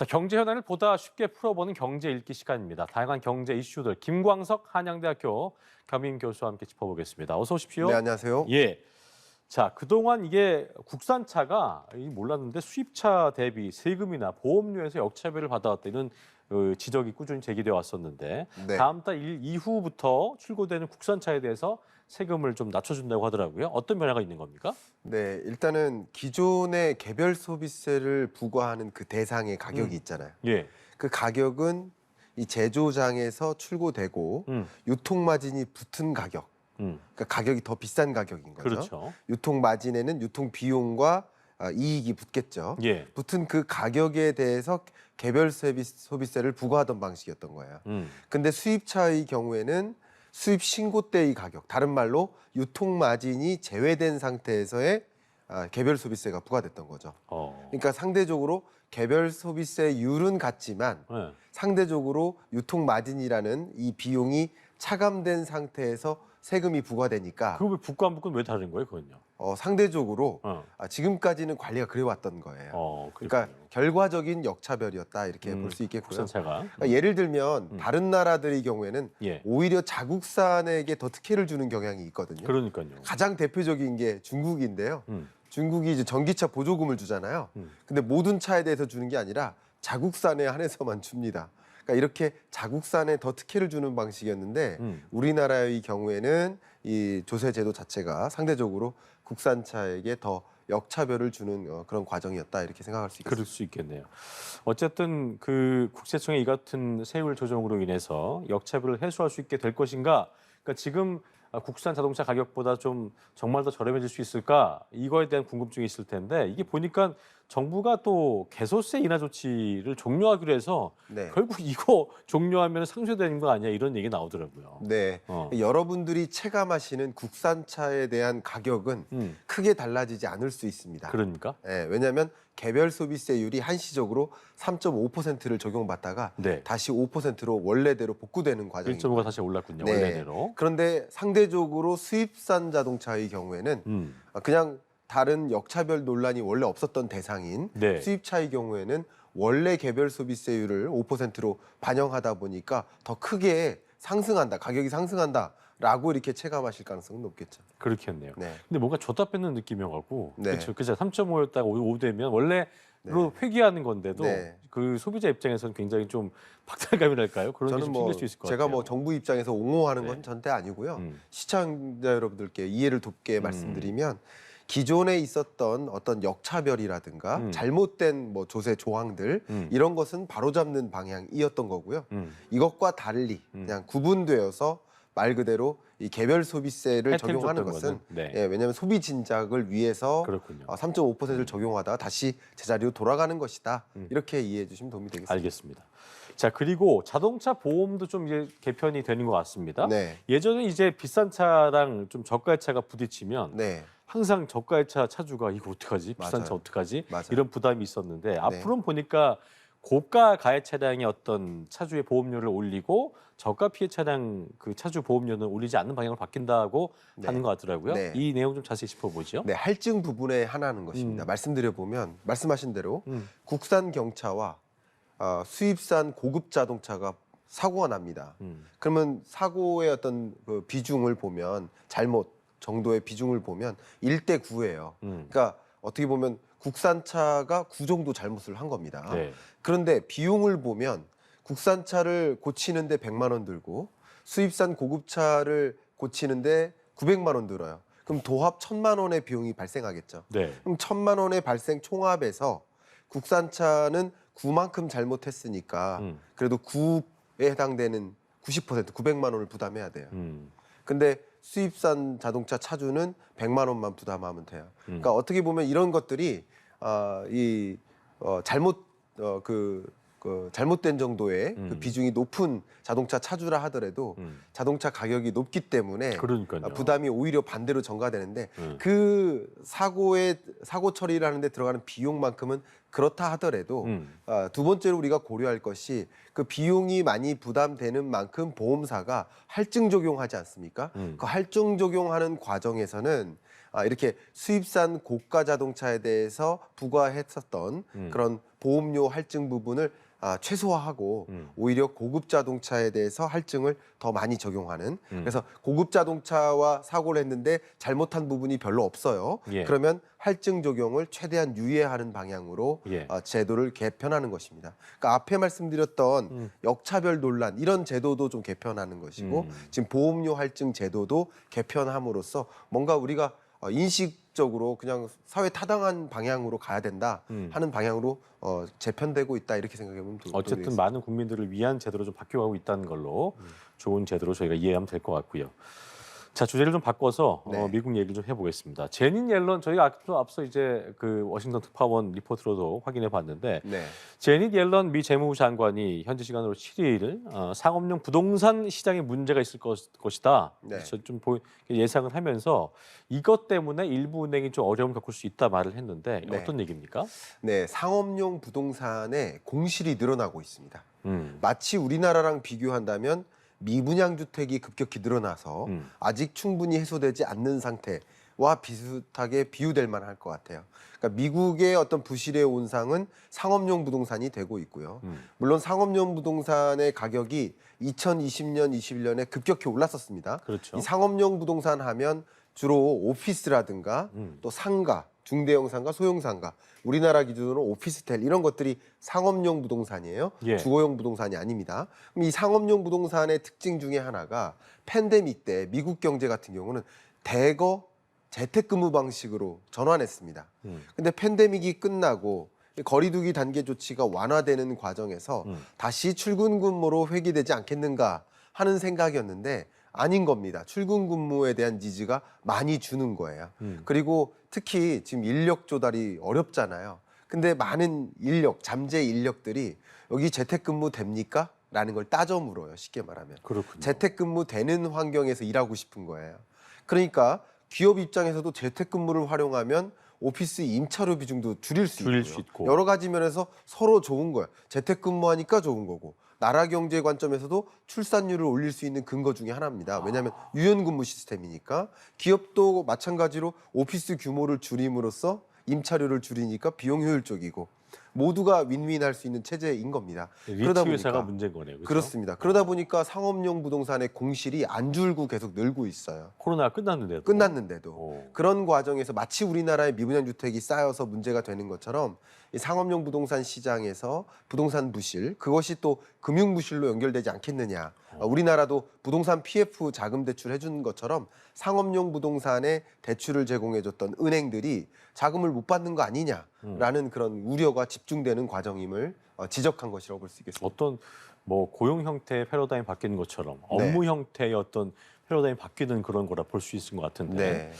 자, 경제 현안을 보다 쉽게 풀어보는 경제 읽기 시간입니다. 다양한 경제 이슈들 김광석 한양대학교 겸임 교수와 함께 짚어보겠습니다. 어서 오십시오. 네, 안녕하세요. 예. 자, 그동안 이게 국산차가 몰랐는데 수입차 대비 세금이나 보험료에서 역차별을 받아왔다 이런 지적이 꾸준히 제기되어 왔었는데 네. 다음 달 1일 이후부터 출고되는 국산차에 대해서 세금을 좀 낮춰준다고 하더라고요. 어떤 변화가 있는 겁니까? 네, 일단은 기존의 개별 소비세를 부과하는 그 대상의 가격이 있잖아요. 예. 그 가격은 이 제조장에서 출고되고 유통 마진이 붙은 가격. 그러니까 가격이 더 비싼 가격인 거죠. 그렇죠. 유통 마진에는 유통 비용과 이익이 붙겠죠. 예. 붙은 그 가격에 대해서 개별 소비세를 부과하던 방식이었던 거예요. 근데 수입차의 경우에는 수입 신고 때의 가격, 다른 말로 유통 마진이 제외된 상태에서의 개별 소비세가 부과됐던 거죠. 그러니까 상대적으로 개별 소비세율은 같지만 네. 상대적으로 유통 마진이라는 이 비용이 차감된 상태에서 세금이 부과되니까 그거 왜 붙고 안 붙고는 왜 다른 거예요, 그건요? 상대적으로 어. 지금까지는 관리가 그래왔던 거예요. 그러니까 그렇군요. 결과적인 역차별이었다 이렇게 볼 수 있겠고요. 국산차가. 그러니까 예를 들면 다른 나라들의 경우에는 예. 오히려 자국산에게 더 특혜를 주는 경향이 있거든요. 그러니까요. 가장 대표적인 게 중국인데요. 음. 중국이 이제 전기차 보조금을 주잖아요. 근데 모든 차에 대해서 주는 게 아니라 자국산에 한해서만 줍니다. 그러니까 이렇게 자국산에 더 특혜를 주는 방식이었는데 우리나라의 경우에는 이 조세 제도 자체가 상대적으로 국산차에게 더 역차별을 주는 그런 과정이었다 이렇게 생각할 수 있겠습니다. 그럴 수 있겠네요. 어쨌든 그 국세청의 이 같은 세율 조정으로 인해서 역차별을 해소할 수 있게 될 것인가? 그러니까 지금 국산 자동차 가격보다 좀 정말 더 저렴해질 수 있을까? 이거에 대한 궁금증이 있을 텐데 이게 보니까 정부가 또 개소세 인하 조치를 종료하기로 해서 네. 결국 이거 종료하면 상쇄되는 거 아니야? 이런 얘기 나오더라고요. 네, 여러분들이 체감하시는 국산차에 대한 가격은 크게 달라지지 않을 수 있습니다. 그러니까? 네, 왜냐하면 개별 소비세율이 한시적으로 3.5%를 적용받다가 네. 다시 5%로 원래대로 복구되는 과정입니다. 1.5가 다시 올랐군요. 네. 원래대로. 그런데 상대적으로 수입산 자동차의 경우에는 그냥 다른 역차별 논란이 원래 없었던 대상인 네. 수입차의 경우에는 원래 개별 소비세율을 5%로 반영하다 보니까 더 크게 상승한다, 가격이 상승한다라고 이렇게 체감하실 가능성은 높겠죠. 그렇겠네요. 네. 근데 뭔가 줬다 뺏는 느낌이어갖고 네. 그렇죠. 3.5였다가 5 되면 원래로 회귀하는 건데도 네. 그 소비자 입장에서는 굉장히 좀 박탈감이랄까요? 그런 게 저는 좀 뭐 생길 수 있을 것 제가 같아요. 뭐 정부 입장에서 옹호하는 건 네. 절대 아니고요. 음. 시청자 여러분들께 이해를 돕게 말씀드리면 기존에 있었던 어떤 역차별이라든가 잘못된 뭐 조세 조항들 이런 것은 바로잡는 방향이었던 거고요. 이것과 달리 그냥 구분되어서 말 그대로 이 개별 소비세를 혜택 적용하는 줬던 것은 거는, 네. 왜냐하면 소비 진작을 위해서 그렇군요. 3.5%를 적용하다가 다시 제자리로 돌아가는 것이다. 이렇게 이해해 주시면 도움이 되겠습니다. 알겠습니다. 자, 그리고 자동차 보험도 좀 이제 개편이 되는 것 같습니다. 네. 예전에 이제 비싼 차랑 좀 저가의 차가 부딪히면 네. 항상 저가의 차 차주가 이거 어떡하지? 비싼 맞아요. 차 어떡하지? 맞아요. 이런 부담이 있었는데 앞으로는 보니까 고가 가해 차량의 어떤 차주의 보험료를 올리고 저가 피해 차량 그 차주 보험료는 올리지 않는 방향으로 바뀐다고 하는 것 같더라고요. 네. 이 내용 좀 자세히 짚어보죠. 네, 할증 부분에 하나는 것입니다. 말씀드려 보면 말씀하신 대로 국산 경차와 수입산 고급 자동차가 사고가 납니다. 그러면 사고의 어떤 그 비중을 보면 잘못 정도의 비중을 보면 1대 9예요. 그러니까 어떻게 보면 국산차가 9 정도 잘못을 한 겁니다. 네. 그런데 비용을 보면 국산차를 고치는데 100만 원 들고 수입산 고급차를 고치는데 900만 원 들어요. 그럼 도합 1,000만 원의 비용이 발생하겠죠. 네. 그럼 1,000만 원의 발생 총합에서 국산차는 9만큼 잘못했으니까 그래도 9에 해당되는 90% 900만 원을 부담해야 돼요. 근데 수입산 자동차 차주는 100만 원만 부담하면 돼요. 그러니까 어떻게 보면 이런 것들이 잘못된 정도의 그 비중이 높은 자동차 차주라 하더라도 자동차 가격이 높기 때문에 그러니까요. 부담이 오히려 반대로 전가되는데 그 사고 처리를 하는데 들어가는 비용만큼은 그렇다 하더라도 두 번째로 우리가 고려할 것이 그 비용이 많이 부담되는 만큼 보험사가 할증 적용하지 않습니까? 그 할증 적용하는 과정에서는 이렇게 수입산 고가 자동차에 대해서 부과했었던 그런 보험료 할증 부분을 최소화하고 오히려 고급 자동차에 대해서 할증을 더 많이 적용하는 그래서 고급 자동차와 사고를 했는데 잘못한 부분이 별로 없어요. 예. 그러면 할증 적용을 최대한 유예하는 방향으로 예. 제도를 개편하는 것입니다. 그러니까 앞에 말씀드렸던 역차별 논란 이런 제도도 좀 개편하는 것이고 지금 보험료 할증 제도도 개편함으로써 뭔가 우리가 인식적으로 그냥 사회 타당한 방향으로 가야 된다 하는 방향으로 재편되고 있다 이렇게 생각해보면 어쨌든 되겠습니다. 많은 국민들을 위한 제도로 좀 바뀌어가고 있다는 걸로 좋은 제도로 저희가 이해하면 될 것 같고요. 자, 주제를 좀 바꿔서 네. 미국 얘기를 좀 해보겠습니다. 제닛 옐런 저희가 앞서 이제 그 워싱턴 특파원 리포트로도 확인해 봤는데 네. 제닛 옐런 미 재무부 장관이 현지 시간으로 7일 상업용 부동산 시장에 문제가 있을 것이다. 네. 그래서 좀 예상을 하면서 이것 때문에 일부 은행이 좀 어려움을 겪을 수 있다 말을 했는데 네. 어떤 얘기입니까? 네, 상업용 부동산의 공실이 늘어나고 있습니다. 마치 우리나라랑 비교한다면 미분양 주택이 급격히 늘어나서 아직 충분히 해소되지 않는 상태와 비슷하게 비유될 만할 것 같아요. 그러니까 미국의 어떤 부실의 온상은 상업용 부동산이 되고 있고요. 물론 상업용 부동산의 가격이 2020년, 21년에 급격히 올랐었습니다. 그렇죠. 이 상업용 부동산 하면 주로 오피스라든가 또 상가, 중대형 상가, 소형 상가, 우리나라 기준으로 오피스텔 이런 것들이 상업용 부동산이에요. 예. 주거용 부동산이 아닙니다. 그럼 이 상업용 부동산의 특징 중에 하나가 팬데믹 때 미국 경제 같은 경우는 대거 재택근무 방식으로 전환했습니다. 근데 팬데믹이 끝나고 거리두기 단계 조치가 완화되는 과정에서 다시 출근 근무로 회귀되지 않겠는가 하는 생각이었는데 아닌 겁니다. 출근 근무에 대한 니즈가 많이 주는 거예요. 그리고 특히 지금 인력 조달이 어렵잖아요. 근데 많은 인력, 잠재 인력들이 여기 재택근무 됩니까? 라는 걸 따져 물어요. 쉽게 말하면. 그렇군요. 재택근무 되는 환경에서 일하고 싶은 거예요. 그러니까 기업 입장에서도 재택근무를 활용하면 오피스 임차료 비중도 줄일 수 있고 여러 가지 면에서 서로 좋은 거예요. 재택근무하니까 좋은 거고 나라 경제 관점에서도 출산율을 올릴 수 있는 근거 중에 하나입니다. 왜냐하면 유연근무 시스템이니까 기업도 마찬가지로 오피스 규모를 줄임으로써 임차료를 줄이니까 비용 효율적이고 모두가 윈윈할 수 있는 체제인 겁니다. 리츠 회사가 문제인 거네요. 그렇죠? 그렇습니다. 그러다 보니까 상업용 부동산의 공실이 안 줄고 계속 늘고 있어요. 코로나가 끝났는데도. 끝났는데도 그런 과정에서 마치 우리나라의 미분양 주택이 쌓여서 문제가 되는 것처럼 이 상업용 부동산 시장에서 부동산 부실 그것이 또 금융 부실로 연결되지 않겠느냐. 우리나라도 부동산 PF 자금 대출 해준 것처럼 상업용 부동산에 대출을 제공해줬던 은행들이 자금을 못 받는 거 아니냐라는 그런 우려가 집중되는 과정임을 지적한 것이라고 볼 수 있겠습니다. 어떤 뭐 고용 형태의 패러다임이 바뀌는 것처럼 네. 업무 형태의 어떤 패러다임이 바뀌는 그런 거라 볼 수 있을 것 같은데. 네.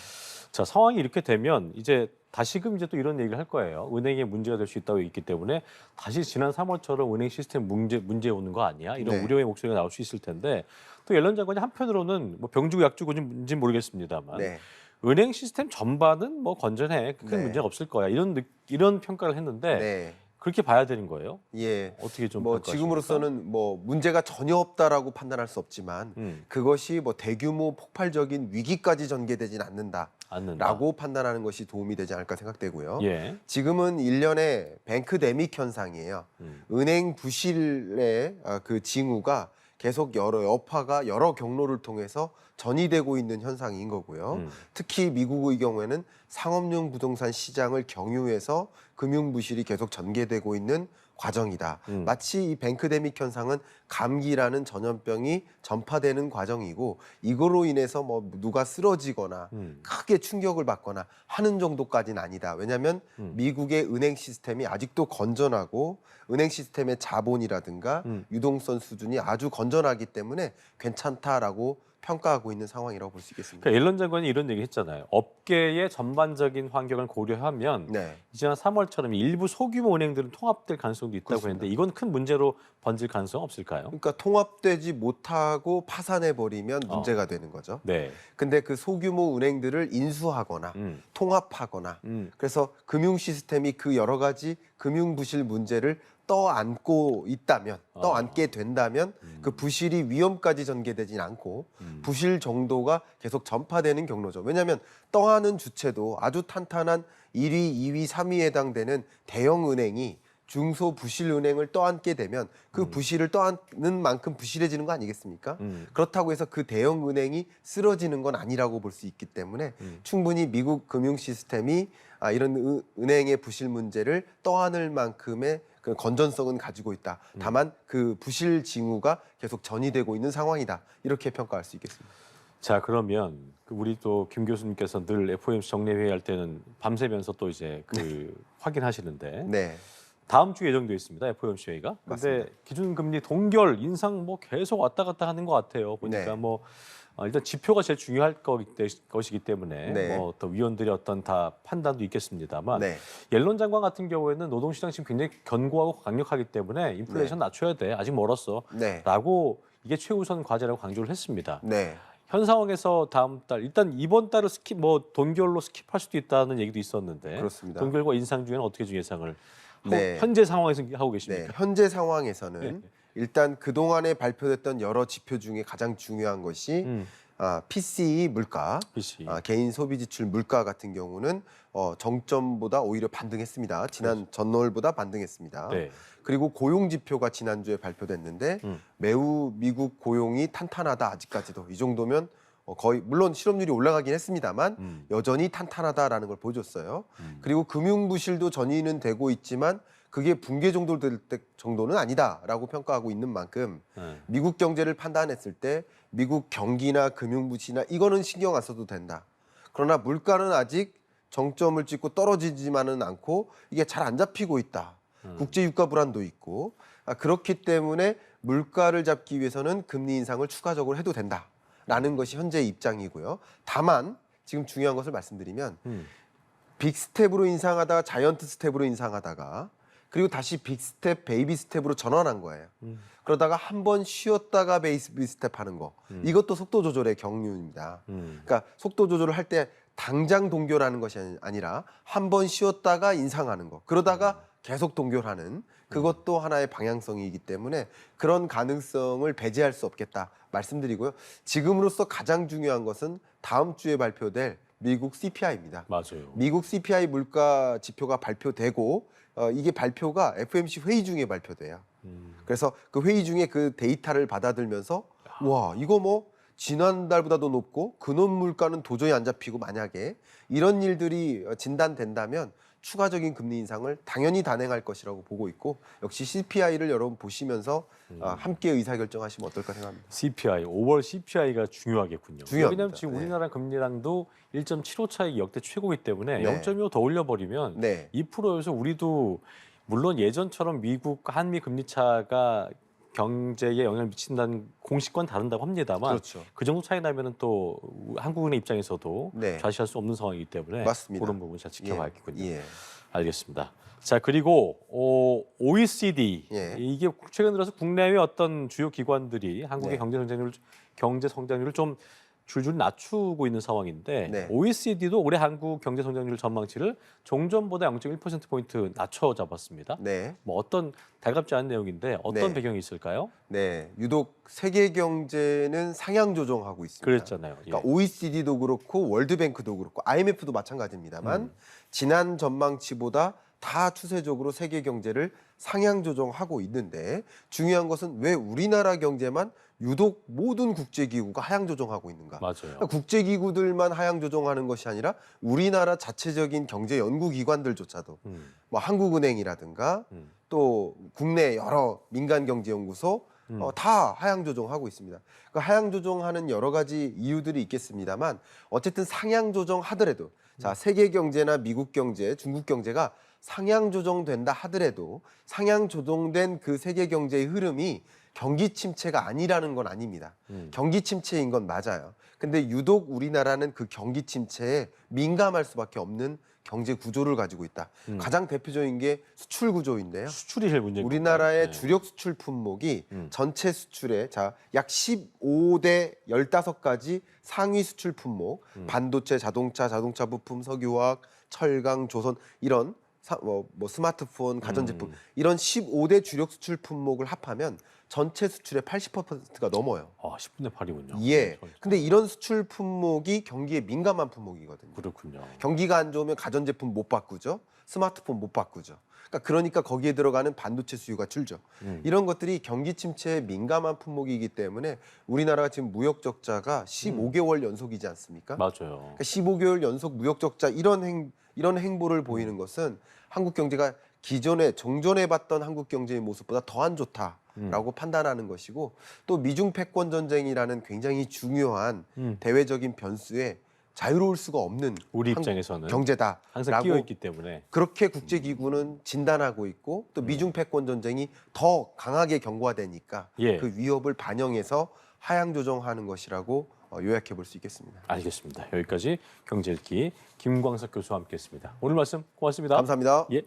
자, 상황이 이렇게 되면 이제 다시금 이제 또 이런 얘기를 할 거예요. 은행에 문제가 될 수 있다고 있기 때문에 다시 지난 3월처럼 은행 시스템 문제 오는 거 아니야? 이런 네. 우려의 목소리가 나올 수 있을 텐데 또 옐런 장관이 한편으로는 뭐 병주고 약주고인지 모르겠습니다만 네. 은행 시스템 전반은 뭐 건전해, 큰 네. 문제가 없을 거야 이런 평가를 했는데 네. 그렇게 봐야 되는 거예요? 예. 어떻게 좀 뭐 평가하십니까? 지금으로서는 뭐 문제가 전혀 없다라고 판단할 수 없지만 그것이 뭐 대규모 폭발적인 위기까지 전개되지는 않는다라고 판단하는 것이 도움이 되지 않을까 생각되고요. 예. 지금은 일련의 뱅크데믹 현상이에요. 은행 부실의 그 징후가 계속 여러 여파가 여러 경로를 통해서 전이되고 있는 현상인 거고요. 특히 미국의 경우에는 상업용 부동산 시장을 경유해서 금융 부실이 계속 전개되고 있는 과정이다. 마치 이 뱅크데믹 현상은 감기라는 전염병이 전파되는 과정이고 이거로 인해서 뭐 누가 쓰러지거나 크게 충격을 받거나 하는 정도까지는 아니다. 왜냐하면 미국의 은행 시스템이 아직도 건전하고 은행 시스템의 자본이라든가 유동성 수준이 아주 건전하기 때문에 괜찮다라고 평가하고 있는 상황이라고 볼 수 있겠습니다. 그러니까 옐런 장관이 이런 얘기 했잖아요. 업계의 전반적인 환경을 고려하면 네. 지난 3월처럼 일부 소규모 은행들은 통합될 가능성도 있다고 그렇습니다. 했는데 이건 큰 문제로 번질 가능성 없을까요? 그러니까 통합되지 못하고 파산해 버리면 문제가 되는 거죠. 네. 근데 그 소규모 은행들을 인수하거나 통합하거나 그래서 금융 시스템이 그 여러 가지 금융 부실 문제를 떠안고 있다면, 떠안게 된다면 그 부실이 위험까지 전개되진 않고 부실 정도가 계속 전파되는 경로죠. 왜냐하면 떠안은 주체도 아주 탄탄한 1위, 2위, 3위에 해당되는 대형 은행이 중소 부실 은행을 떠안게 되면 그 부실을 떠안는 만큼 부실해지는 거 아니겠습니까? 그렇다고 해서 그 대형 은행이 쓰러지는 건 아니라고 볼 수 있기 때문에 충분히 미국 금융 시스템이 이런 은행의 부실 문제를 떠안을 만큼의 그 건전성은 가지고 있다. 다만 그 부실 징후가 계속 전이되고 있는 상황이다. 이렇게 평가할 수 있겠습니다. 자, 그러면 우리 또 김 교수님께서 늘 FOMC 정례회의 할 때는 밤새면서 또 이제 확인하시는데 네. 다음 주에 예정돼 있습니다. FOMC 회의가. 근데 맞습니다. 기준금리 동결 인상 뭐 계속 왔다 갔다 하는 것 같아요. 보니까 네. 뭐 일단 지표가 제일 중요할 것이기 때문에 네. 뭐 또 위원들의 어떤 다 판단도 있겠습니다만 네. 옐런 장관 같은 경우에는 노동시장 지금 굉장히 견고하고 강력하기 때문에 인플레이션 낮춰야 돼. 아직 멀었어. 네. 라고 이게 최우선 과제라고 강조를 했습니다. 네. 현 상황에서 다음 달 일단 이번 달을 동결로 스킵할 수도 있다는 얘기도 있었는데 그렇습니다. 동결과 인상 중에는 어떻게 좀 예상을 네. 현재 상황에서 하고 네. 계십니까? 현재 상황에서는 네. 일단 그동안에 발표됐던 여러 지표 중에 가장 중요한 것이 PCE 물가, PC. 개인 소비 지출 물가 같은 경우는 정점보다 오히려 반등했습니다. 지난 전월보다 반등했습니다. 네. 그리고 고용 지표가 지난주에 발표됐는데 매우 미국 고용이 탄탄하다. 아직까지도 이 정도면 거의 물론 실업률이 올라가긴 했습니다만 여전히 탄탄하다라는 걸 보여줬어요. 그리고 금융 부실도 전이는 되고 있지만 그게 붕괴 정도 될 때 정도는 아니다라고 평가하고 있는 만큼 미국 경제를 판단했을 때 미국 경기나 금융 부실이나 이거는 신경 안 써도 된다. 그러나 물가는 아직 정점을 찍고 떨어지지만은 않고 이게 잘 안 잡히고 있다. 국제 유가 불안도 있고 그렇기 때문에 물가를 잡기 위해서는 금리 인상을 추가적으로 해도 된다라는 것이 현재 입장이고요. 다만 지금 중요한 것을 말씀드리면 빅 스텝으로 인상하다가 자이언트 스텝으로 인상하다가 그리고 다시 빅 스텝, 베이비 스텝으로 전환한 거예요. 그러다가 한 번 쉬었다가 베이비 스텝 하는 거. 이것도 속도 조절의 경륜입니다. 그러니까 속도 조절을 할 때 당장 동결하는 것이 아니라 한 번 쉬었다가 인상하는 거. 그러다가 계속 동결하는 그것도 하나의 방향성이기 때문에 그런 가능성을 배제할 수 없겠다 말씀드리고요. 지금으로서 가장 중요한 것은 다음 주에 발표될 미국 CPI입니다. 맞아요. 미국 CPI 물가 지표가 발표되고 이게 발표가 FOMC 회의 중에 발표돼요. 그래서 그 회의 중에 그 데이터를 받아들면서 와 이거 뭐 지난달보다도 높고 근원 물가는 도저히 안 잡히고 만약에 이런 일들이 진단된다면 추가적인 금리 인상을 당연히 단행할 것이라고 보고 있고 역시 CPI를 여러분 보시면서 함께 의사결정하시면 어떨까 생각합니다. CPI, 5월 CPI가 중요하겠군요. 중요합니다. 왜냐하면 지금 네. 우리나라 금리랑도 1.75 차이 역대 최고이기 때문에 네. 0.25 더 올려버리면 네. 2%여서 우리도 물론 예전처럼 미국 한미 금리 차가 경제에 영향을 미친다는 공식과는 다른다고 합니다만 그렇죠. 그 정도 차이 나면은 또 한국은행 입장에서도 네. 좌시할 수 없는 상황이기 때문에 맞습니다. 그런 부분 잘 지켜봐야겠군요. 예. 알겠습니다. 자 그리고 OECD 예. 이게 최근 들어서 국내외 어떤 주요 기관들이 한국의 네. 경제 성장률을 좀 줄줄이 낮추고 있는 상황인데 네. OECD도 올해 한국 경제 성장률 전망치를 종전보다 0.1% 포인트 낮춰 잡았습니다. 네. 뭐 어떤 달갑지 않은 내용인데 어떤 네. 배경이 있을까요? 네. 유독 세계 경제는 상향 조정하고 있습니다. 그랬잖아요. 예. 그러니까 OECD도 그렇고 월드뱅크도 그렇고 IMF도 마찬가지입니다만 지난 전망치보다 다 추세적으로 세계 경제를 상향 조정하고 있는데 중요한 것은 왜 우리나라 경제만 유독 모든 국제기구가 하향 조정하고 있는가? 맞아요. 그러니까 국제기구들만 하향 조정하는 것이 아니라 우리나라 자체적인 경제 연구기관들조차도 뭐 한국은행이라든가 또 국내 여러 민간경제연구소 다 하향 조정하고 있습니다. 그 하향 조정하는 여러 가지 이유들이 있겠습니다만 어쨌든 상향 조정하더라도 자 세계 경제나 미국 경제, 중국 경제가 상향 조정된다 하더라도 상향 조정된 그 세계 경제의 흐름이 경기 침체가 아니라는 건 아닙니다. 경기 침체인 건 맞아요. 근데 유독 우리나라는 그 경기 침체에 민감할 수밖에 없는 경제 구조를 가지고 있다. 가장 대표적인 게 수출 구조인데요. 수출이 제일 문제인 우리나라의 건가요? 네. 주력 수출 품목이 전체 수출의 약 15대 15가지 상위 수출 품목, 반도체, 자동차 부품, 석유화학, 철강, 조선 이런 뭐 스마트폰, 가전제품 이런 15대 주력 수출 품목을 합하면 전체 수출의 80%가 넘어요. 10분의 8이군요. 예. 근데 이런 수출 품목이 경기에 민감한 품목이거든요. 그렇군요. 경기가 안 좋으면 가전제품 못 바꾸죠. 스마트폰 못 바꾸죠. 그러니까 거기에 들어가는 반도체 수요가 줄죠. 이런 것들이 경기 침체에 민감한 품목이기 때문에 우리나라가 지금 무역 적자가 15개월 연속이지 않습니까? 맞아요. 그러니까 15개월 연속 무역 적자 이런 행보를 보이는 것은 한국 경제가 기존에 종전해 봤던 한국 경제의 모습보다 더 안 좋다라고 판단하는 것이고 또 미중 패권 전쟁이라는 굉장히 중요한 대외적인 변수에 자유로울 수가 없는 우리 한국 입장에서는 경제다. 항상 끼어 있기 때문에 그렇게 국제기구는 진단하고 있고 또 미중 패권 전쟁이 더 강하게 경고화되니까 예. 그 위협을 반영해서 하향 조정하는 것이라고 요약해 볼 수 있겠습니다. 알겠습니다. 여기까지 경제읽기 김광석 교수와 함께했습니다. 오늘 말씀 고맙습니다. 감사합니다. 예.